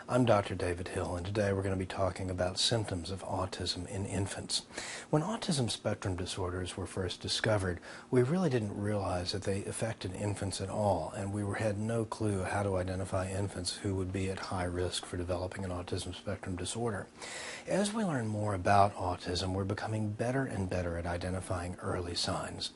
I'm Dr. David Hill, and today we're going to be talking about symptoms of autism in infants. When autism spectrum disorders were first discovered, we really didn't realize that they affected infants at all, and we had no clue how to identify infants who would be at high risk for developing an autism spectrum disorder. As we learn more about autism, we're becoming better and better at identifying early signs.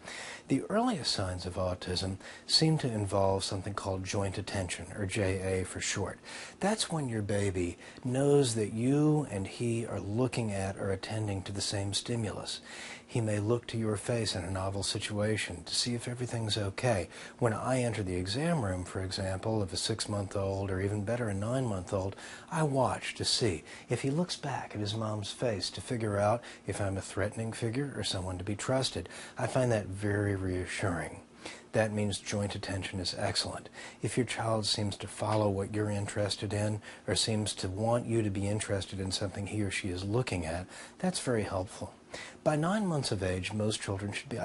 The earliest signs of autism seem to involve something called joint attention, or JA for short. That's when your baby knows that you and he are looking at or attending to the same stimulus. He may look to your face in a novel situation to see if everything's okay. When I enter the exam room, for example, of a 6-month-old or even better a 9-month-old, I watch to see if he looks back at his mom's face to figure out if I'm a threatening figure or someone to be trusted. I find that very reassuring. That means joint attention is excellent. If your child seems to follow what you're interested in or seems to want you to be interested in something he or she is looking at, that's very helpful. By 9 months of age, most children should be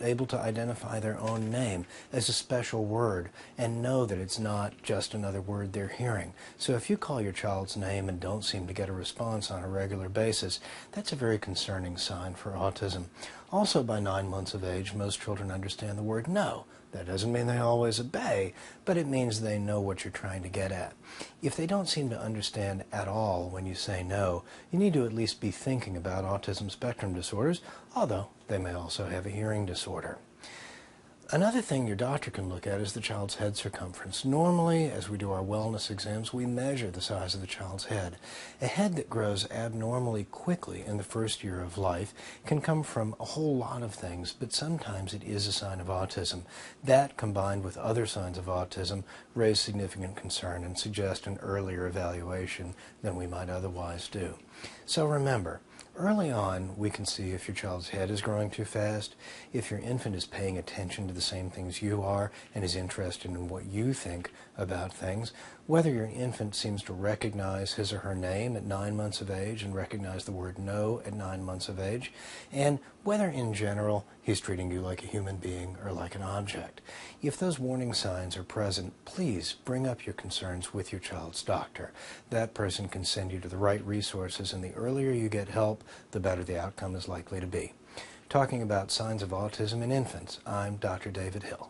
able to identify their own name as a special word and know that it's not just another word they're hearing. So if you call your child's name and don't seem to get a response on a regular basis, that's a very concerning sign for autism. Also, by 9 months of age, most children understand the word no. That doesn't mean they always obey, but it means they know what you're trying to get at. If they don't seem to understand at all when you say no, you need to at least be thinking about autism spectrum disorders, although they may also have a hearing disorder. Another thing your doctor can look at is the child's head circumference. Normally, as we do our wellness exams, we measure the size of the child's head. A head that grows abnormally quickly in the first year of life can come from a whole lot of things, but sometimes it is a sign of autism. That, combined with other signs of autism, raise significant concern and suggest an earlier evaluation than we might otherwise do. So remember, early on, we can see if your child's head is growing too fast, if your infant is paying attention to the same things you are and is interested in what you think about things, whether your infant seems to recognize his or her name at 9 months of age and recognize the word no at 9 months of age, and whether in general he's treating you like a human being or like an object. If those warning signs are present, please bring up your concerns with your child's doctor. That person can send you to the right resources, and the earlier you get help, the better the outcome is likely to be. Talking about signs of autism in infants, I'm Dr. David Hill.